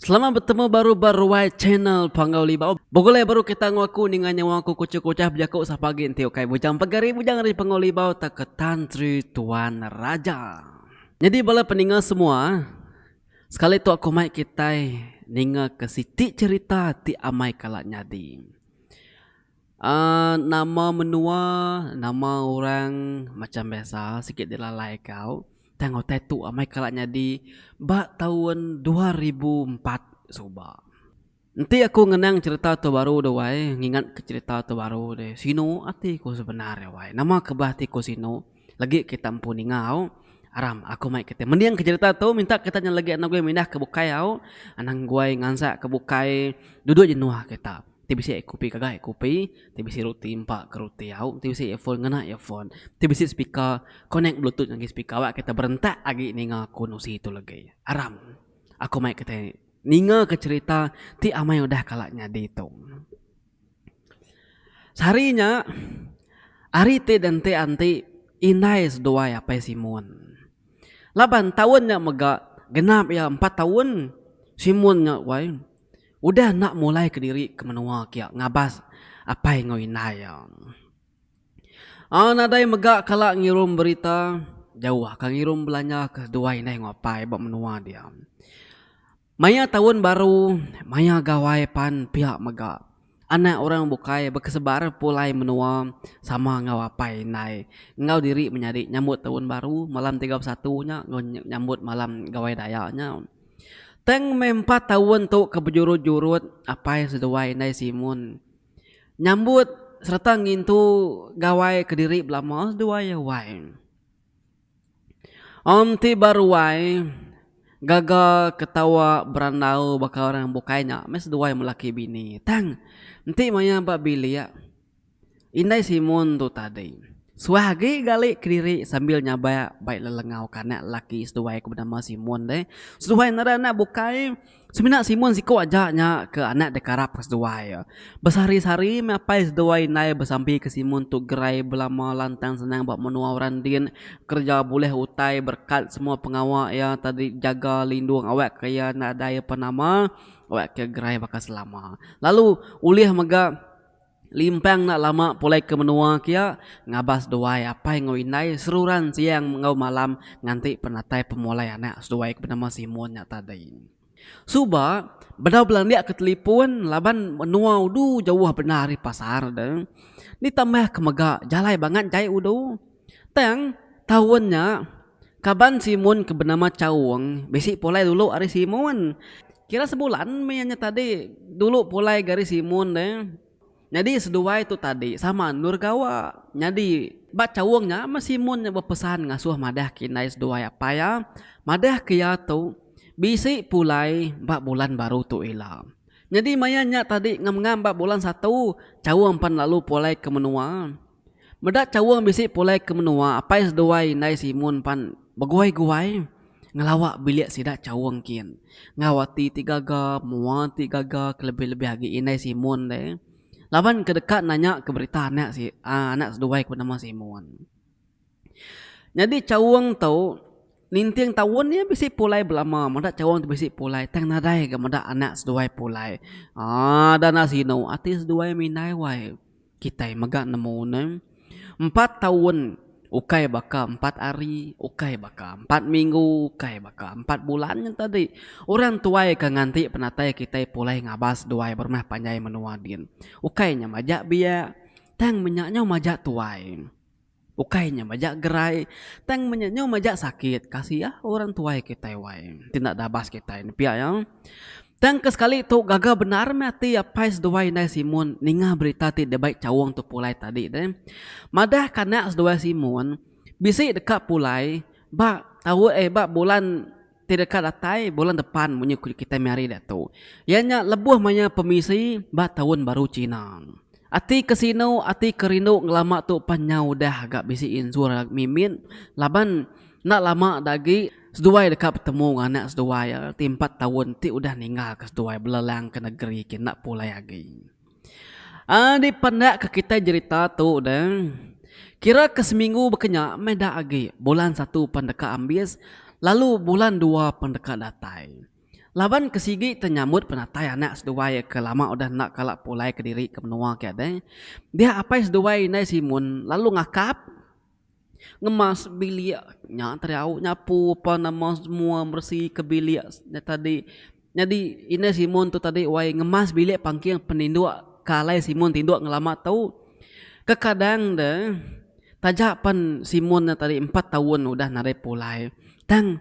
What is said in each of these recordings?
Selamat bertemu baru channel Panggau Libau. Boleh baru kita ngaku dengan nyawa aku kucuk-kucah berjakuk sapagi enti okai bujang pagari bujang dari Panggau Libau tak ke tantri tuan raja. Jadi bala peninggal semua, sekali tu aku mai kita ninga ke siti cerita ti amai kalak nyadi. Nama menua, nama orang macam biasa sikit dilalai kau. Tengok tetu amai kalaknya di bak tahun 2004 suba. Nanti aku ngenang cerita tu baru dah wai, ngingat ke cerita tu baru deh. Sino atiku sebenarnya wai. Nama kebahtiku Sino. Lagi kita ampuni ngau. Aram, aku mai kita. Mendiang ke cerita tu minta katanya lagi anak gue mindah ke bukai au. Anak gue ngansak ke bukai duduk jenuh kita. Tibisi kopi kagak kopi, tibisi roti empat ke roti au, tibisi earphone ngena earphone, tibisi speaker connect bluetooth lagi speaker awak kita berentak lagi ninga kunusi itu lagi. Aram, aku mai kita ninga ke cerita ti amai udah kalaknya di itu. Seharinya hari te dan te anti inai sedua ya pai Simon. Laban tahunnya mega genap ya 4 tahun Simonnya wai. Udah nak mulai ke diri ke menua kia ngabas apa yang ngoinay. Nadai megak kalak ngirum berita jauh kang ngirum belanja ke dua inay ngapai bak menua dia. Maya tahun baru, maya gawai pan pihak megak. Anak orang bukai berkesebar pulai menua sama ngawapai nai. Ngau diri menjadi nyambut tahun baru malam 31-nya nyambut malam gawai dayanya. Teng 4 tahun tu kebejurut-jurut apa yang sesuai nai Simon. Nyambut serta ngintu gawai kediri belama dua ya wai. Ti baru wai gagal ketawa berandau bakal orang bukainya mes dua yang melaki bini. Tang nanti maya bak bili ya. Indai Simon tu tadi. Suahagi gali kediri sambil nyabaya baik lelengau kanak laki seduai kepada Simon deh. Seduai nara nak bukai semina Simon siko ajaknya ke anak dekarap ke seduai. Besari-sari meapai seduai nai bersampai ke Simon tu gerai belama lantang senang bak menua orang din kerja boleh utai berkat semua pengawal ya tadi jaga lindung awak kaya nak daya penama awak ke gerai bakal selama. Lalu ulih mega limpang nak lama pulai ke menua kia ngabas doai apa yang ngoinai seruran siang ngau malam nganti penatai pemulai anak seduai bernama Simon nya tadi. Suba bedau belandia ke telepon laban menua udu jauh benar di pasar dah. Ditambah kemega jalai banget jai udu. Tang tahunnya kaban Simon ke bernama Cawang besi pulai dulu hari Simon. Kira sebulan mainnya tadi dulu pulai garis Simon deh. Jadi seduai itu tadi sama Nur Gawa. Jadi baca uangnya masih Simonnya berpesan ngasuh madah kinai seduai apa ya. Madah kia tu bisi pulai bak bulan baru tu ilam. Jadi mayanya tadi ngam-ngam bak bulan 1 cawang pan lalu pulai ke menua. Medak cawang bisi pulai ke menua apa seduai nai Simon pan beguai-guai. Ngelawak bilik sidak cawang kin. Ngawati 3 ga, muati 3 ga kelebih-lebih lagi inai Simon deh. Laban kedekat nanya ke berita anak anak seduai kepada Simon. Jadi cawang tau nintiang tahun dia bisi pulai belama, madak cawang tu bisi pulai tang nadai ke madak anak seduai pulai. Dana sino ati seduai minai wai. Kita megak nemu ne 4 tahun ukai baka 4 hari, ukai baka 4 minggu, ukai baka 4 bulan yang tadi. Orang tuai ke nganti penatai kita pulai ngabas duai bermah panjai menua din. Ukainya majak biak, tang menyaknya majak tuai. Ukainya majak gerai, tang menyaknya majak sakit. Kasih ya orang tuai kita wai. Tidak dabas kita ini pihak yang. Dan kesekali tu gagal benar mati apa seduai nai Simon ninga berita ti debaik cawang tu pulai tadi deh. Madah kanak seduai Simon bisi dekat pulai bak tahu bak bulan ti dekat datai bulan depan punya kita mari dah tu. Ianya lebuh manya pemisi bak tahun baru Cina. Ati kesino ati kerindu ngelama tu panyau dah agak bisi insur mimin laban nak lama lagi seduai dekat bertemu dengan anak seduai ti 4 tahun ti udah ninggal ke seduai belelang ke negeri ki nak pulai lagi. Di pendak ke kita cerita tu dah. Kira ke seminggu berkenyak medak lagi. Bulan 1 pendekat ambis lalu bulan 2 pendekat datai. Laban kesigi tenyambut penatai anak seduai ke lama udah nak kalak pulai ke diri ke menua ke ada. Dia apa seduai nai Simon lalu ngakap ngemas biliaknya teriau nyapu apa nama semua bersih ke biliaknya tadi. Jadi ini Simon tu tadi wai ngemas bilik pangking peninduk kalai Simon tinduk ngelama tahu kekadang dah tajapan Simon tadi 4 tahun udah narai pulai. Tang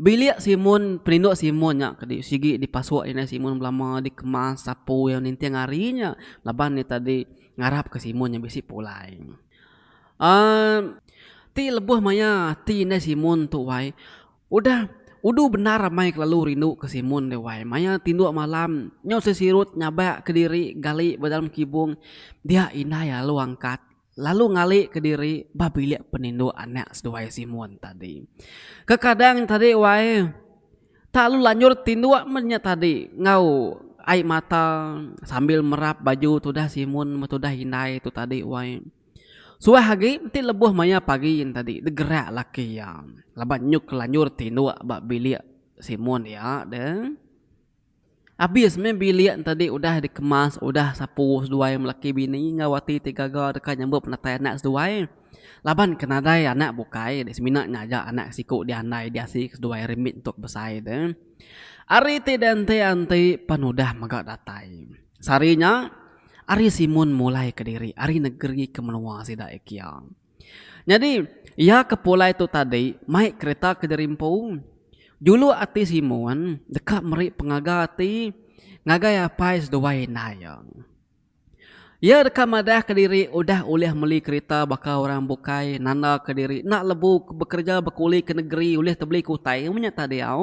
bilik Simon peninduk Simon nya kedi sigi dipasuak ini Simon belama dikemas sapu yang ninti ngarinya laban ni tadi ngarap ke Simon yang bisi pulai. Ti lebuh maya ti ini Simon tu wai udah benar ramai lalu rindu ke Simon deh wai maya tinduk malam nyaw sesirut nyabak ke diri gali dalam kibung dia indah ya lu angkat lalu ngali ke diri babiliak peninduk anak seduai Simon tadi. Kekadang tadi wai tak lu lanjur tinduk menya tadi ngau air mata sambil merap baju tu dah Simon tu dah hindai tu tadi wai. Suah hagi ti lebuh maya pagi yang tadi degerak laki ya. Laban nyuk lanjur tinduk bak biliak Simon ya deh. Habis main biliak tadi udah dikemas, udah sapu seduai melaki bini ngawati 3 ga dekat nyambut penatai anak seduai. Laban kenadai anak bukai di seminak nyaja anak siku diandai dia si seduai remit untuk besai deh. Ari ti dan ti anti panudah magak datai. Sarinya Ari Simon mulai ke diri, Ari negeri ke menua sida ikia. Jadi, ia ke pulai tu tadi, mai kereta ke Derimpung. Julu ati Simon, dekat meri pengaga ati, ngagai apa seduai nayang. Ia dekat madah ke diri, udah ulih meli kereta bakal orang bukai, nanda ke diri, nak lebu bekerja berkuli ke negeri, ulih terbeli kutai, menyata dia.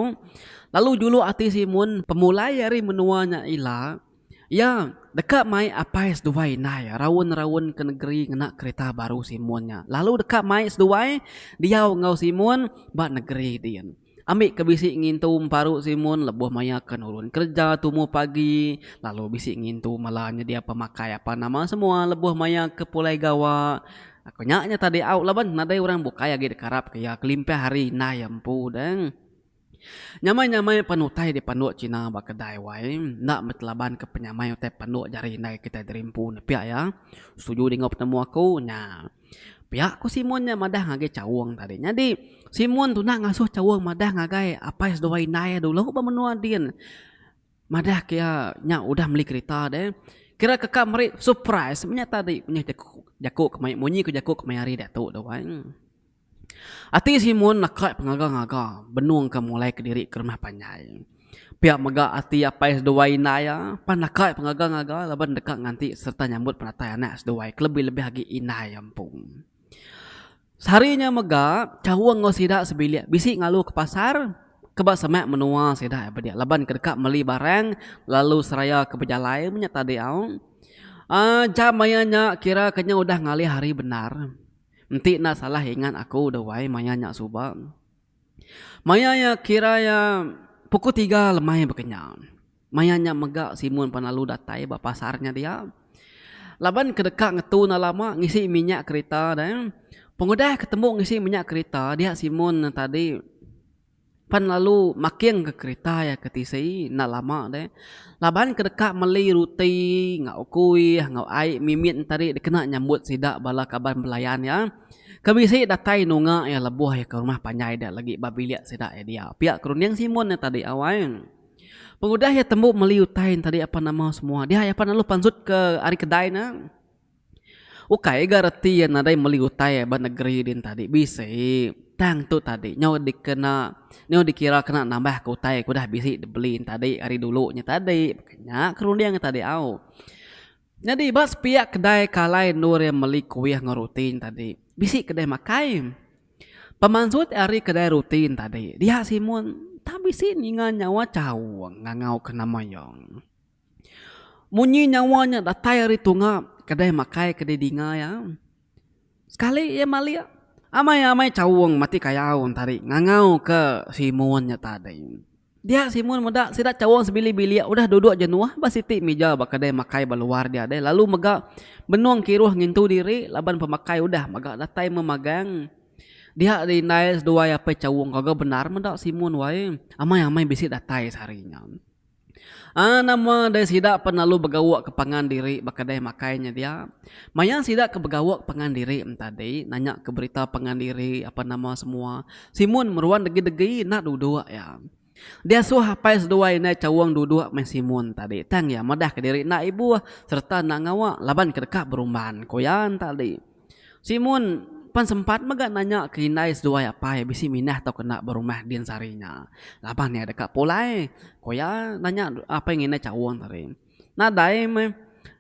Lalu julu ati Simon, pemulai hari menuanya ilah, ya dekat mai apa seduai naya rawon ke negeri kena kereta baru Simonnya. Lalu dekat mai seduai dia ngau Simon bak negeri dia. Ambil ke bisik ngintu paru Simon lebuh maya ke nurun kerja tumu pagi. Lalu bisik ngintu malahnya dia pemakai apa nama semua lebuh maya ke pulai gawa. Aku nyaknya tadi out laban nadai orang bukai lagi dekarap ke ya kelimpah hari nayampu dan nyamai panutai di panduk Cina bakedai wai nak metelaban ke penyamai utai panduk jari nai kita derimpu ne pihak ya setuju dengan petemu aku nya pihak ku Simonnya madah ngagai cawang tadi jadi Simon tu nak ngasuh cawang madah ngagai apa yang sedoi nai dulu ba menua din madah kia nya udah beli kereta deh kira kakak meri surprise nya tadi punya jakuk kemai munyi ku jakuk kemai hari datuk dah wai. Ati Simon nakat pengaga-ngaga benung ke mulai ke diri ke rumah panjai. Pihak mega ati apa seduai naya pan nakat pengaga-ngaga laban dekat nganti serta nyambut penatai anak seduai lebih-lebih lagi inai ampung. Seharinya mega cawang ngau sidak sebilik bisik ngalu ke pasar kebak semak menua sidak apa dia laban ke dekat meli barang lalu seraya ke berjalai menyata dia. Jam mayanya kira kenya udah ngali hari benar. Nanti nak salah ingat aku udah wai maya nyak suba. Maya ya kira ya pukul 3 lemai berkenyang. Maya nyak megak Simon panalu datai ba pasarnya dia. Laban kedekat ngetu na lama ngisi minyak kereta dan pengudah ketemu ngisi minyak kereta dia Simon tadi pan lalu makin ke kereta ya ketisi na lama deh. Laban kedekat meli ruti ngau kui ngau ai mimit tadi dikena nyambut sidak bala kabar pelayan ya. Kabisi datai nunga ya lebuh ya ke rumah panjai dah lagi babiliak sidak ya dia. Pihak keruniang Simon ya tadi awal. Pengudah ya tembuk meli utain tadi apa nama semua. Dia ya pan lalu pansut ke ari kedai na. Ukai garati ya nadai meli utai ya ba negeri din tadi bisi. Tang tu tadi nyaw dikira kena nambah ke utai ku dah bisi dibeliin tadi hari dulunya tadi makanya kerundiang tadi au. Jadi bas pihak kedai kalai nur yang meli kuih ngerutin tadi bisi kedai makai. Pemansut hari kedai rutin tadi dia Simon tak bisi ningan nyawa cawang ngangau kena mayong. Munyi nyawanya datai hari tunga kedai makai kedai dinga ya. Sekali ya malia amai cawang mati kayaun tadi ngangau ke Simonnya tadi. Dia Simon muda sidak cawang sebili-bili udah duduk jenuah basiti meja bakadai makai baluar dia deh lalu mega benuang kiruh ngintu diri laban pemakai udah mega datai memagang. Dia di naik dua apa cawung kagak benar mendak Simon wae. Amai bisi datai seharinya. Nama dia sidak penalu begawak ke pangan diri bakadai makainya dia. Mayang sidak ke begawak pangan diri tadi nanya ke berita pangan diri apa nama semua. Simon meruan degi-degi nak dua ya. Dia suah pai sedua ini cawang dua main Simon tadi. Tang ya madah ke diri nak ibu serta nak ngawak laban ke dekat berumban koyan tadi. Simon pan sempat maga nanya ke Inai sedua apa ya bisi minah atau kena berumah din sarinya. Laban ya dekat polai. Koya nanya apa yang Inai cawang tadi. Nah dai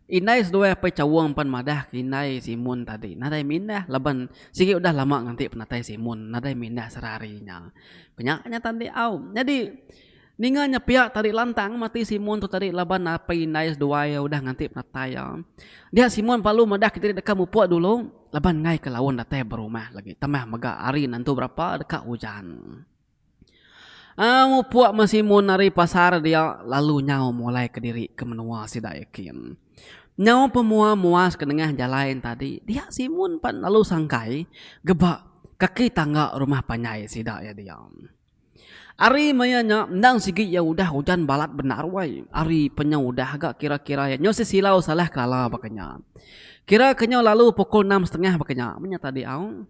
Inai sedua apa cawang pan madah ke Inai Simon tadi. Nah dai minah laban sikit udah lama nganti penatai Simon. Nah dai minah serarinya. Penyaknya tadi au. Jadi ninganya pihak tadi lantang mati Simon tu tadi laban apa Inai sedua ya udah nganti penatai ya. Dia Simon palu madah kita dekat mupuak dulu. Laban ngai ke lawan datai berumah lagi. Tamah maga hari nanti berapa dekat hujan. Mupuak masih mau nari pasar dia lalu nyawa mulai ke diri ke menua si yakin. Nyawa pemua muas ke tengah jalan tadi. Dia Simon pan lalu sangkai gebak kaki tangga rumah panyai si ya dia. Ari mayanya ndang sigi ya udah hujan balat benar wai. Ari penya udah agak kira-kira ya nyose silau salah kala bakanya. Kira kenyo lalu pukul 6:30 bakanya. Menya tadi au.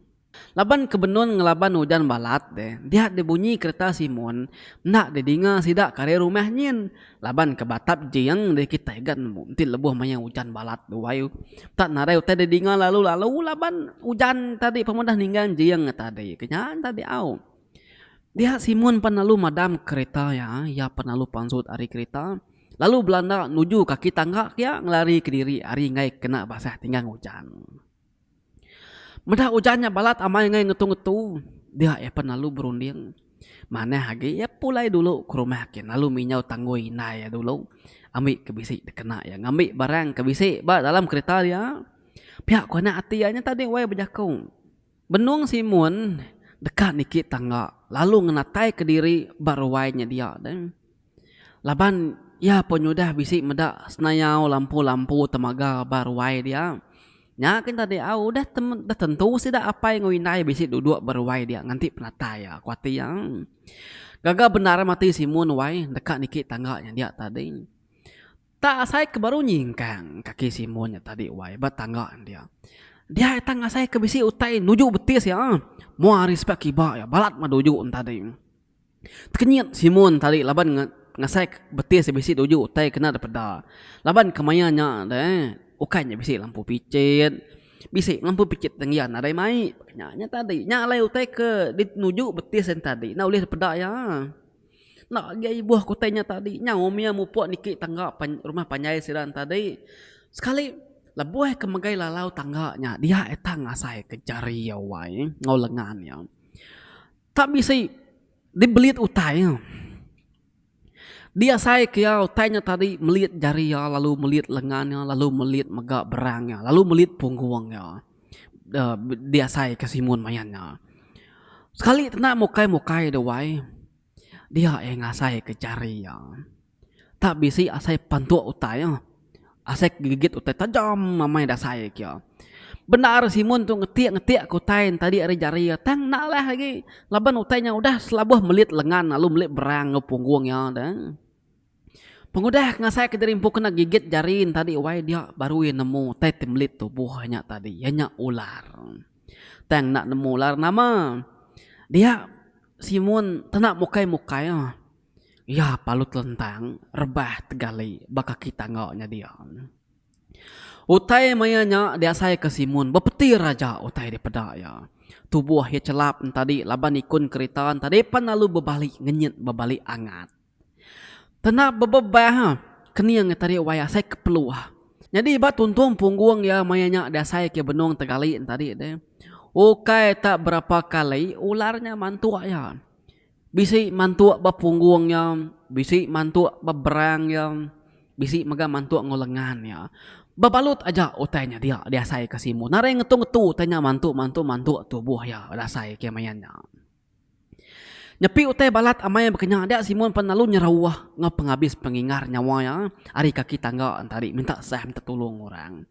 Laban kebenun ngelaban hujan balat deh. Dia dibunyi kereta Simon. Nak didinga sidak kare rumah nyin. Laban ke batap jiang deh kita igan. Mungkin lebuh maya hujan balat duwayu. Tak narai utai didinga lalu laban hujan tadi pemudah ninggan jiang tadi. Kenyan tadi au. Dia Simon penalu madam kereta ya. Ya penalu pansut ari kereta. Lalu Belanda nuju kaki tangga ya ngelari ke diri hari ngai kena basah tinggal hujan. Medah hujannya balat amai ngai ngetu-ngetu. Dia penalu berunding. Mana hagi ya pulai dulu ke rumah kin. Lalu minyau tanggui na ya dulu. Ambil ke bisik kena ya. Ngambil barang ke bisik ba dalam kereta dia. Pihak kena atianya tadi wae berjakung. Benung Simon dekat nikit tangga. Lalu ngenatai ke diri baru wainya dia. Dan laban ya penyudah bisik medak senayau lampu-lampu temaga barwai dia. Nyakin tadi udah tentu sih dah apa yang winai bisik duduk barwai dia nganti penatai ya kuati yang. Gagal benar mati Simon wai dekat nikit tangganya dia tadi. Tak asai ke baru nyingkang kaki Simonnya tadi wai bat tangga dia. Dia etang asai ke bisik utai nuju betis ya. Mua respect kiba ya balat maduju tadi. Kenyit Simon tadi laban ngasai betis bisi tuju utai kena daripada laban kemayanya deh ukanya bisi lampu picit bisi lampu picit tenggian ada mai nyanya tadi nyalai utai ke dinuju betis yang tadi nah oleh daripada ya nak gay buah kotanya tadi nyawomnya mupuak niki tangga rumah panyai siran tadi sekali lebuh ke magai lalau tangganya dia etang ngasai ke jari ya wai ngolengan ya tak bisa dibelit utai ya. Dia saya kaya tanya tadi melihat jari ya, lalu melihat lengannya, lalu melihat megak berangnya, lalu melihat punggungnya. Dia saya ke Simon mayannya. Sekali tenak mukai dewai. Dia yang asai ke jari ya. Tak bisi asai pantuk utai ya. Asai gigit utai tajam mamai dah saya kaya. Benar Simon tu ngetiak kutain tadi ada jari ya. Tang nak lah lagi. Laban utainya udah selabuh melihat lengan, lalu melihat berang ke punggungnya dan. Pengudah ngasai ke derimpu kena gigit jarin tadi wai dia baru yang nemu tai temlit tubuhnya tadi hanya ular. Tang nak nemu ular nama dia Simon tenak mukai ya palut lentang rebah tegali baka kita ngaknya dia. Utai mayanya dia saya ke Simon bepetir raja utai di pedaya. Tubuh ya celap tadi laban ikun keritaan tadi pan lalu berbalik ngenyit berbalik angat. Tenak bebebah keniang tadi waya saya kepeluah. Jadi ibat tuntung punggung ya mayanya dia saya ke benung tegali tadi deh. Okai tak berapa kali ularnya mantua ya. Bisi mantua bapunggungnya, bisi mantua beberangnya, bisi maga mantua ngolengan ya. Babalut aja utainya dia saya ke Simon. Nare ngetung-ngetu tanya mantu tubuh ya dia saya ke mayanya. Nyepi utai balat amai berkenyang ada Simon penalu nyerawah ngap penghabis pengingar nyawa ya ari kaki tangga tadi minta minta tolong orang.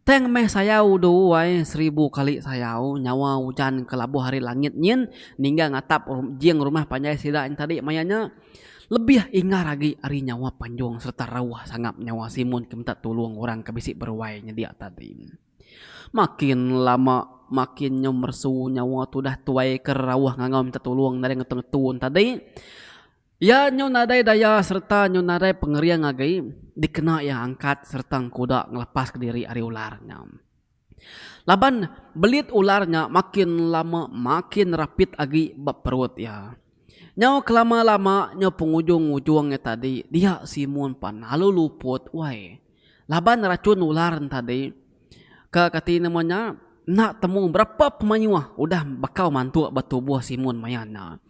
Teng meh sayau do wai 1000 kali sayau nyawa hujan kelabu hari langit nyin ningga ngatap jieng rumah panjai sida tadi mayanya lebih ingar lagi ari nyawa panjang serta rawah sangap nyawa Simon keminta tolong orang kebisi berwai dia tadi. Makin lama makin nyomersu nyawa tu dah tuai kerawah ngangau minta tolong dari ngetun tadi. Ya nyo nadai daya serta nyo nadai pengerian ngagai dikena yang angkat serta kuda ngelepas ke diri ari ularnya. Laban belit ularnya makin lama makin rapid agi bab perut ya. Nyawa kelama-lama nyawa pengujung-ujungnya tadi dia Simon pan lalu luput wai. Laban racun ular tadi ke kati namanya nak temu berapa pemanyuah udah bakau mantu batubuh Simon mayana.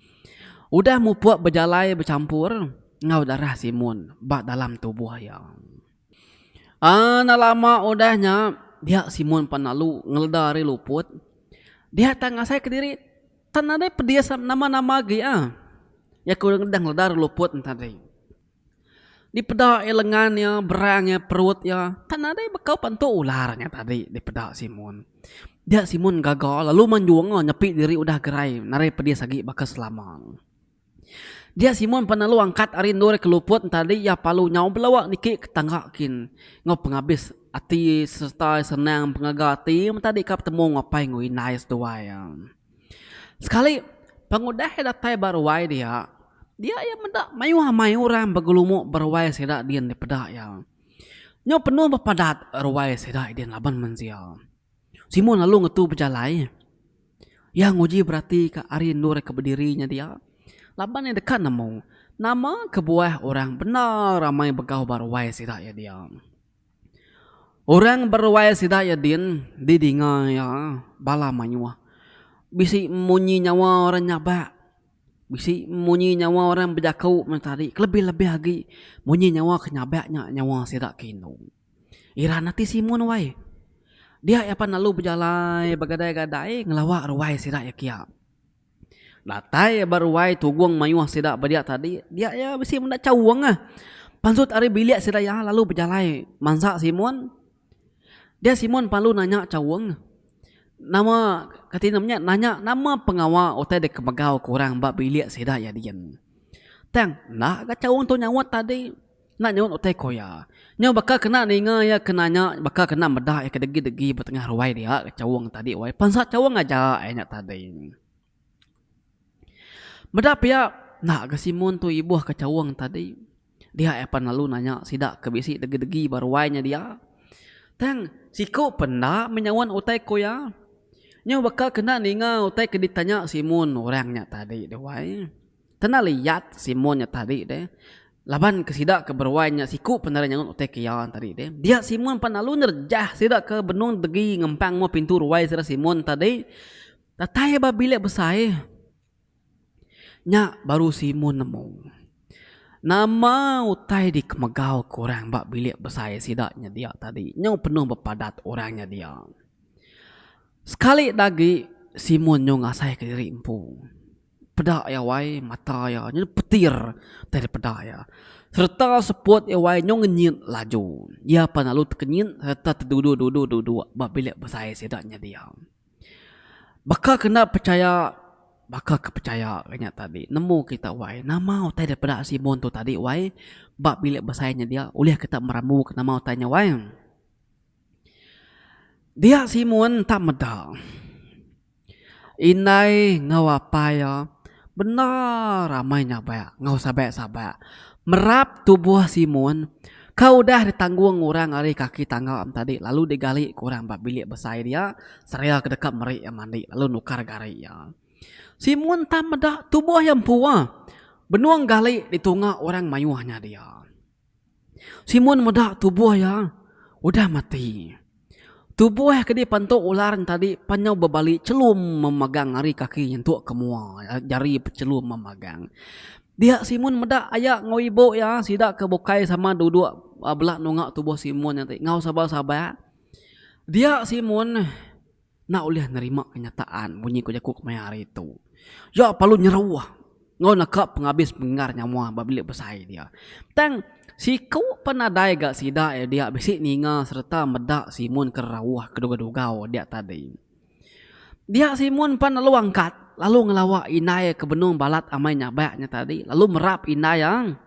Udah mu puak berjalai bercampur ngau darah Simon bak dalam tubuh yang. Lama udahnya dia Simon panalu ngeledari luput. Dia tangga saya ke diri tanade pedia nama-nama lagi ya kurang ngedang ledar luput tadi. Di peda lengannya berangnya perutnya tanade bakau pantu ularnya tadi di peda Simon. Dia Simon gagal lalu menjuang nyepi diri udah gerai nare pedia sagi bakas selamang. Dia Simon panalu angkat arindo ke luput tadi ya palu nyau belawak niki ketanggakin ngau pengabis ati serta senang pengagati tadi kap temu ngapai ngui nice doa yang sekali pengudah datai barwai dia ya mendak mayu orang bagulumu berwai sedak dian di pedak yang nyau penuh berpadat berwai sedak dian laban menzial Simon lalu ngetu berjalai yang nguji berarti ke arindo ke berdirinya dia laban yang dekat nama kebuah orang benar ramai begau berwai sidak ya dia. Orang berwai sidak ya din didinga ya bala manyuah. Bisi munyi nyawa orang nyabak. Bisi munyi nyawa orang berjakau tadi. Lebih-lebih lagi munyi nyawa kenyabaknya nyawa sidak kinu. Ira nanti Simon wai. Dia apa lalu berjalan bergadai-gadai ngelawak ruwai sidak ya kia. Latai berwai tuguang mayuah sidak badia tadi dia ya besi mendak cawang pansut ari biliak sidak ya lalu berjalai mansak Simon dia Simon palu nanya cawang nama kati namanya nanya nama pengawal otai dek kemagau kurang bak biliak sidak ya dian tang nak ka cawang tu nyawat tadi nak nyawat otai koya nyaw bakal kena ninga ya kenanya bakal kena medah ya kedegi-degi bertengah ruwai dia cawang tadi wai pansat cawang aja ayat tadi. Medap ya nak ke Simon tu ibuah kecawang tadi. Dia apa lalu nanya sidak kebisi degi-degi barwainya dia. Tang siku penda menyawan utai koya. Nya bakal kena ninga utai ke ditanya Simon orangnya tadi deh wai. Tena lihat Simonnya tadi deh. Laban ke sidak ke berwainya siku penda nyangun utai kian tadi deh. Dia Simon panalu nerjah sidak ke benung degi ngempang mau pintu ruwai sira Simon tadi. Tatai babile besai. Nya baru Simon nemu. Nama utai di kemagau kurang bak bilik besar sidaknya dia tadi. Nya penuh berpadat orangnya dia. Sekali lagi Simon nyo ngasai ke diri empu. Pedak ya wai mata ya nyo petir dari pedak ya. Serta seput ya wai nyo ngenyit laju. Ya panalu terkenyit serta terdudu bak bilik besar sidaknya dia. Bakal kena percaya bakal kepercaya kayaknya tadi nemu kita wai nama utai daripada Simon tu tadi wai bak bilik besarnya dia ulih kita meramu ke nama utainya wai dia Simon tak medal inai ngawapa ya benar ramainya banyak ngau sabak merap tubuh Simon kau dah ditanggung orang ari kaki tangga tadi lalu digali kurang bak bilik besar dia seraya ke dekat meri yang mandi lalu nukar gari ya Simon tak medah tubuh yang puah. Benuang gali di tengah orang mayuahnya dia. Simon medah tubuh ya. Udah mati. Tubuh yang kedi pantuk ular tadi panyau berbalik celum memegang hari kaki yang tuak kemua. Jari celum memegang. Dia Simon medah ayak ngoibo ya. Sidak kebukai sama duduk belak nungak tubuh Simon nanti. Ngau sabar-sabar. Dia Simon nak ulih nerima kenyataan bunyi kujakuk mayar itu. Ya palu nyerawah. Ngau nakap penghabis pengarnya mua babili besai dia. Tang si kau panadai gak sida dia bisi ninga serta medak simun kerawah kedua-dugau dia tadi. Dia simun pan lalu angkat lalu ngelawak inai ke benung balat amainya bayaknya tadi lalu merap inai yang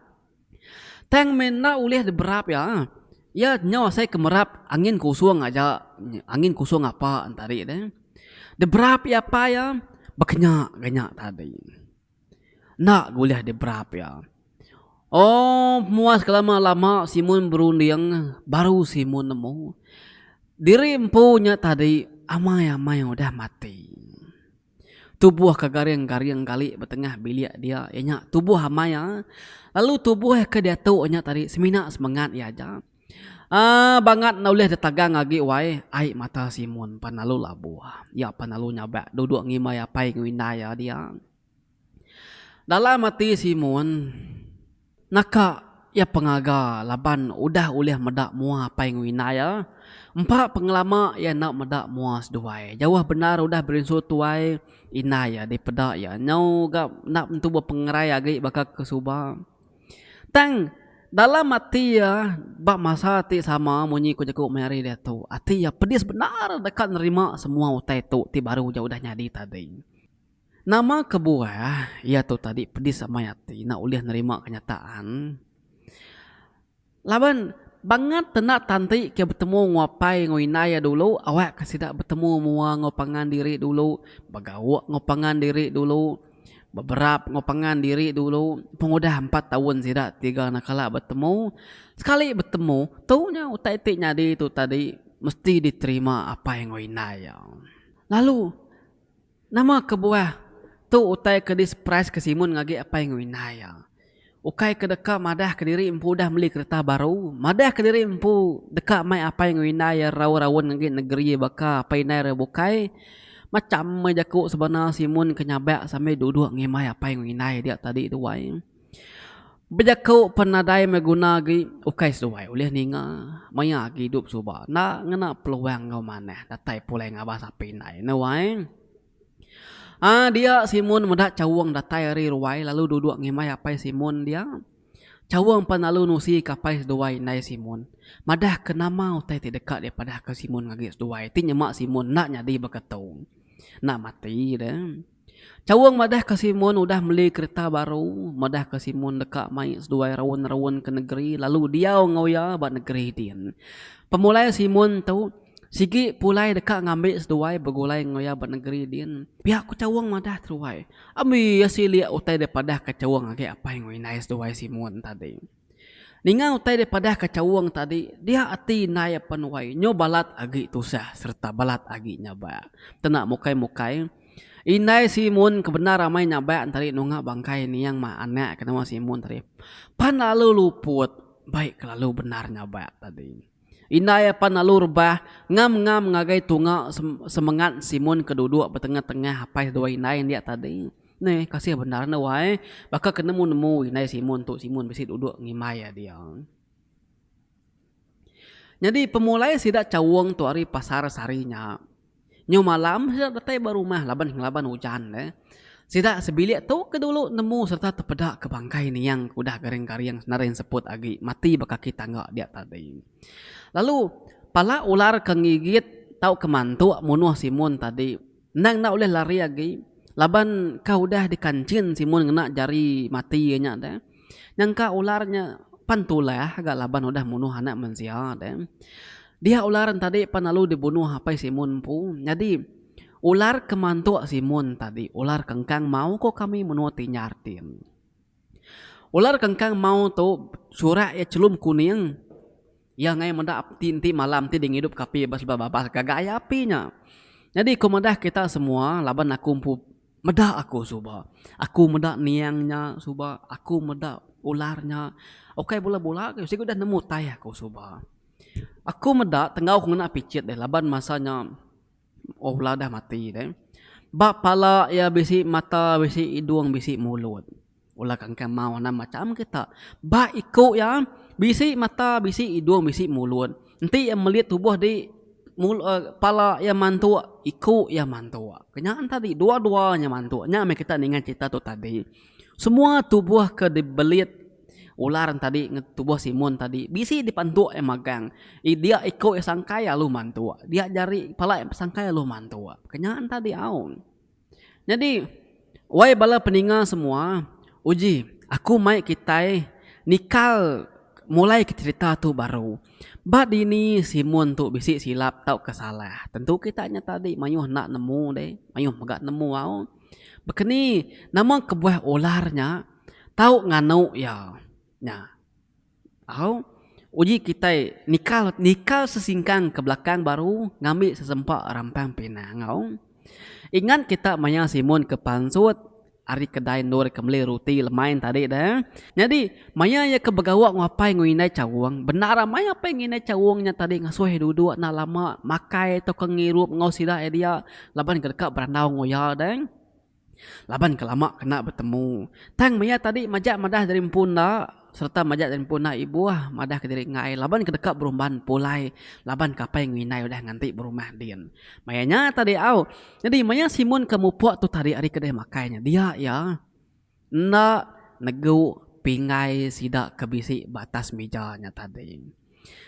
tang mena ulih berap ya. Ya nyawa saya kemerap angin kusung aja angin kusung apa antari deh. Deberap ya apa ya banyak tadi. Nak gulih deberap ya. Oh muas kelama-lama simun berunding baru simun nemu. Diri empunya tadi amai-amai udah mati. Tubuh kagaring-garing kali betengah bilik dia nya tubuh amaya. Lalu tubuh ke dia tu nya tadi semina semangat ya aja. Bangat na ulih detagang lagi wai ai mata simun panalu labuah. Ya panalu nyabak duduk ngimai apa ngwinaya dia. Dalam mati simun naka ya pengaga laban udah ulih medak mua apa ngwinaya. Empat pengelama ya nak medak mua seduai. Jauh benar udah berinsut tuai inaya di pedak ya. Nyau gak nak mentubuh pengerai lagi bakal kesuba. Tang dalam mati ya, bak masa ti sama munyi ku jago meri dia tu. Ati ya pedis benar dekat nerima semua utai tu ti baru jauh dah nyadi tadi. Nama kebuah ya tu tadi pedis sama yati nak ulih nerima kenyataan. Laban banget tenak tanti ke bertemu ngapai ngoinaya dulu awak kasidak bertemu mua ngopangan diri dulu bagawak ngopangan diri dulu. Beberapa ngopangan diri dulu pengudah 4 tahun sidak 3 nakala bertemu sekali bertemu taunya utai tik nyadi itu tadi mesti diterima apa yang ngoinaya. Lalu nama kebuah tu utai ke surprise ke simun ngagi apa yang ngoinaya. Ukai ke dekat madah ke diri empu dah beli kereta baru madah ke diri empu dekat mai apa yang ngoinaya raw-rawan ngagi negeri baka apa inai bukai. Macam menjaku sebenarnya simun kenyabak sampai duduk ngimai apa yang inai dia tadi duai. Berjaku penadai meguna gi ukai duai ulih ninga maya gi hidup suba. Na ngena peluang ngau mana datai pulai ngabas apa inai nawai. Dia simun medak cawang datai hari ruai lalu duduk ngimai apa simun dia. Cawang panalu nusi kapai duai nai simun. Madah kenama utai ti dekat daripada ke simun ngagi duai. Ti nyemak simun nak nyadi berketung. Nak mati dah. Cawang madah ke simun udah beli kereta baru. Madah ke simun dekat mai seduai rawon-rawon ke negeri. Lalu dia ngoya buat negeri dia. Pemulai simun tu sigi pulai dekat ngambil seduai bergulai ngoya buat negeri dia. Pihak ku cawang madah teruai. Ami si liat utai daripada ke cawang lagi apa yang ngoinai seduai simun tadi. Ninga utai daripada ke cawang tadi dia ati naya penuai nyo balat agi tusah serta balat agi nyaba. Tenak mukai-mukai inai simun kebenar ramai nyaba antari nunga bangkai ni yang ma anak kenama simun tadi. Pan lalu luput baik lalu benar nyaba tadi. Inai pan lalu rebah ngam-ngam ngagai tunga semangat simun keduduk bertengah-tengah apa dua inai dia tadi. Nih kasih benar na wae baka nemu inai simun tu simun besi duduk ngimai dia. Jadi pemulai sidak cawang tu hari pasar sarinya. Nyo malam sidak datai barumah laban hujan Sidak sebilik tu ke dulu nemu serta terpedak ke bangkai ni yang udah garing-garing senarin seput agi mati baka kita enggak dia tadi. Lalu pala ular kengigit tau kemantu munuh simun tadi. Nang nak oleh lari agi. Laban kau dah dikancin simun kena jari mati nya dah. Yang ka ularnya pantulah agak laban udah munuh anak manusia dah. Dia ular tadi panalu dibunuh apa simun pu. Jadi ular kemantu simun tadi. Ular kengkang mau kok kami menuh tinyartin. Ular kengkang mau tu surak ya celum kuning. Yang ngai mendak tinti malam ti ding hidup kapi bas-babas kagak apinya. Jadi komandah kita semua laban aku pu medak aku suba. Aku medak niangnya suba. Aku medak ularnya. Oke bola-bola aku sih udah nemu tai aku suba. Aku medak tengau aku nak picit deh laban masanya ular dah mati deh. Bak pala ya bisi mata bisi hidung bisi mulut. Ular kangkang mau macam kita. Bak ikut ya bisi mata bisi hidung bisi mulut. Nanti yang melihat tubuh di pala yang mantua iku yang mantua. Kenyataan tadi dua-duanya mantua. Nya kita ingat cerita tu tadi. Semua tubuh ke dibelit ular tadi tubuh Simon tadi bisi dipantu magang. Dia ikut sangkai lu mantua. Dia jari pala sangkai lu mantua. Kenyaan tadi aun. Jadi wai bala peninga semua uji aku mai kita nikal mulai ke cerita tu baru. Bad ini Simon tu bisi silap tau kesalah. Tentu kitanya tadi mayuh nak nemu deh. Mayuh magak nemu aun. Bekeni nama kebuah ularnya tahu nganu ya. Nya. Au uji kita nikal sesingkang ke belakang baru ngambil sesempak rampang pinang au. Ingat kita maya Simon ke pansut ari kedai nur kembali roti lemain tadi dah. Jadi maya ya ke begawak ngapai nguinai cawang. Benar maya apa nguinai cawangnya tadi ngasuh duduk na lama makai atau kengirup ngau sida dia laban kedekak berandau ngoya dah. Laban kelama kena bertemu. Tang maya tadi majak madah dari punda serta majak dari punda ibu madah ke diri ngai. Laban kedekap berumban pulai. Laban kapai nginai udah nganti berumah din. Mayanya tadi au. Jadi maya Simon kamu puak tu tadi hari kedai makainya. Dia ya nak negu pingai sidak kebisi batas mejanya tadi.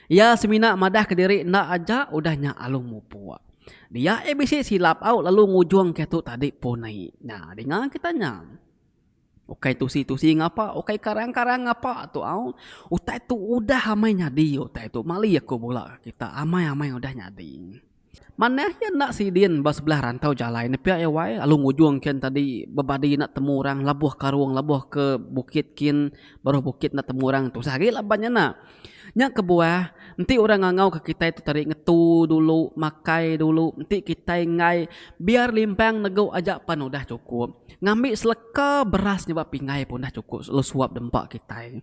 Ya semina madah ke diri nak aja udahnya alung mu puak. Dia ABC silap out lalu ngujung ke tu tadi punai. Nah, dengar kitanya. Okai tusi ngapa? Okai karang-karang ngapa tu au? Utai tu udah amai nyadi utai tu mali aku bola kita amai udah nyadi. Mana ya nak sidin bas sebelah rantau jalan pihak ya wai lalu ngujung ken tadi bebadi nak temu orang labuh karuang labuh ke bukit kin baru bukit nak temu orang tu sagi labannya nak. Nyak kebuah nanti orang ngangau ke kita itu tadi ngetu dulu makai dulu nanti kita ngai biar limpang nego aja pan udah cukup ngambil seleka beras nyoba pingai pun dah cukup lu suap dempak kita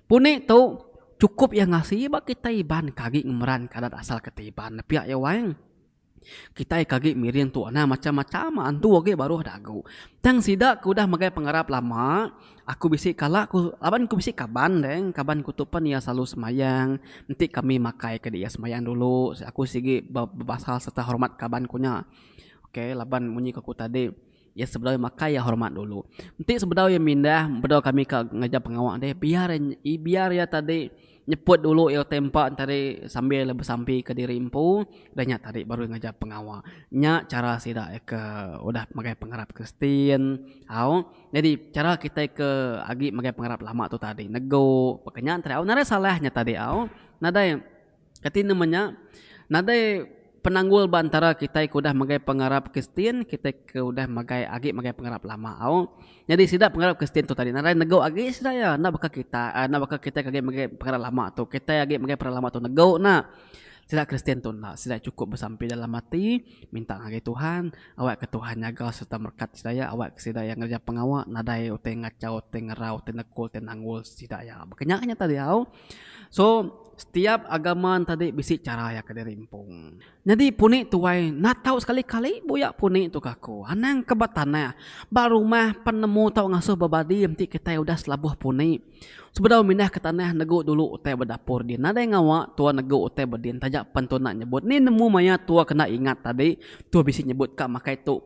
puni tu cukup yang ngasih bak kita iban kaki ngemeran kadat asal ketiban pihak ya wang kita kaki mirin tu nah macam-macam antu oke baru dagu tang sidak ku dah magai pengarap lama aku bisi kala aku aban ku bisi kaban deng kaban kutupan ya selalu semayang nanti kami makai ke dia semayang dulu aku sigi basal serta hormat kaban kunya oke laban munyi ke ku tadi ya sebelum makai ya hormat dulu nanti sebelum ya mindah bedau kami ke ngajak pengawak deh biar ya tadi nyeput dulu ya tempat tadi sambil bersampi ke diri empu dan nyak tadi baru ngajak pengawal nyak cara sidak ke udah magai pengarap Kristin au jadi cara kita ke agi magai pengarap lama tu tadi nego pakanya antara au nada salahnya tadi au nada kati namanya nada penanggul bantara kita udah magai pengarap Kristin kita ke udah magai agi magai pengarap lama au jadi sidak pengarap Kristin tu tadi nara nego agi sidak ya nak bakal kita kage magai pengarap lama tu kita agi magai pengarap lama tu nego na sidak Kristin tu nak sidak cukup bersampai dalam hati minta ngage Tuhan awak ke Tuhan jaga serta berkat sidaya awak sidak yang ngerja pengawak nadai ute ngacau ute ngerau ute nekul ute nanggul sidak ya kenyaknya tadi au so setiap agama tadi bisi cara ya ke diri impung. Jadi puni tuai nak tahu sekali-kali buyak puni tu kaku. Anang kebatana baru mah penemu tahu ngasuh babadi nanti kita udah selabuh puni. Sebelum mindah ke tanah nego dulu utai berdapur dia. Nada yang ngawak tua nego utai berdin tajak pentu nak nyebut. Ni nemu maya tua kena ingat tadi tua bisi nyebut kak makai tu.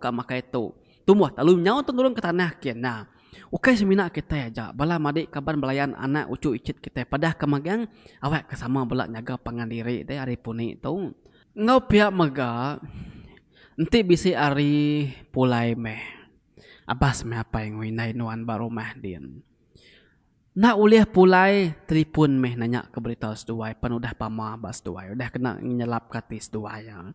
Tumuh lalu nyawa tu turun ke tanah kian. Nah. Ukai semina kita aja bala madik kaban belayan anak ucu icit kita padah kemagang awak kesama bela nyaga pangandiri deh hari puni tu ngau pihak maga nanti bisi ari pulai meh abas meh apa yang winai nuan baru mah din nak uliah pulai telefon meh nanya ke berita seduai pan udah pama bas seduai udah kena nyelap kati seduai ya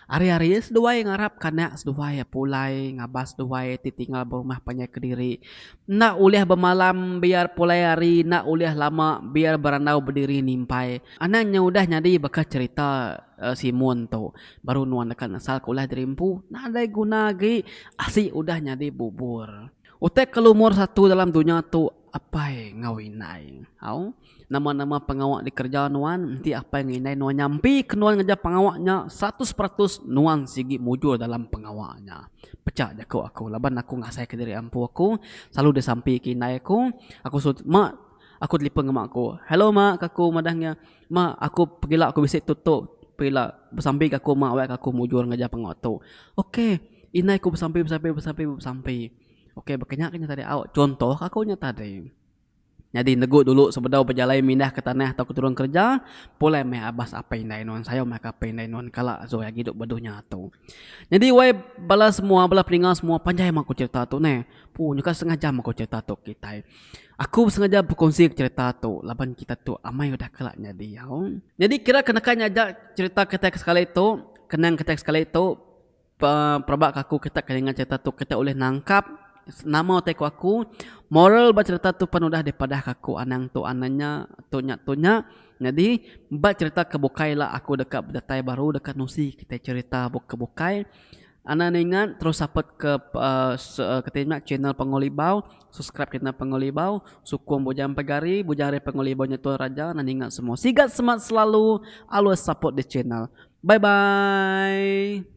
hari-hari seduai ngarap kana seduai ya pulai ngabas seduai titinggal berumah panjang kediri nak uliah bermalam biar pulai hari nak uliah lama biar berandau berdiri nimpai anaknya udah nyadi bakal cerita Simon tu baru nuan dekat asal kuliah dirimpu nak ada guna lagi asih udah nyadi bubur utek kelumur satu dalam dunia tu apa yang ngawinai au nama-nama pengawak di kerjaan nuan nanti apa yang nginai nuan nyampi kenuan ngajak pengawaknya 100% nuan sigi mujur dalam pengawaknya pecah jago aku laban aku ngasai ke diri ampu aku selalu disampi kinai aku sud mak aku telepon ke mak aku hello mak aku madahnya mak aku pergilah aku bisik tutup pergilah bersampi ke aku mak awak aku mujur ngajak pengawak tu okey inai aku bersampi Oke, berkenyak tadi awak contoh akunya tadi. Jadi nego dulu sebedau berjalan mindah ke tanah atau ke turun kerja, pulai meh abas apa indai non saya meh apa indai non kala zoya hidup beduhnya tu. Jadi wai bala semua bala peningal semua panjai aku cerita tu ne. Punya kan setengah jam aku cerita tu kita. Aku sengaja berkongsi cerita tu laban kita tu amai udah kelaknya dia. Jadi kira kenakan ajak cerita kita sekali itu, kenang kita sekali itu perabak aku kita dengan cerita tu kita boleh nangkap nama teko aku moral bercerita tu penudah daripada aku anang tu ananya tunya jadi mbak cerita kebukai lah aku dekat datai baru dekat nusi kita cerita kebukai anak ingat terus support ke ketina channel Pengolibau subscribe channel Pengolibau sukung bujang pegari bujang Pengolibau nya tuan raja nan ingat semua sigat semangat selalu always support the channel bye bye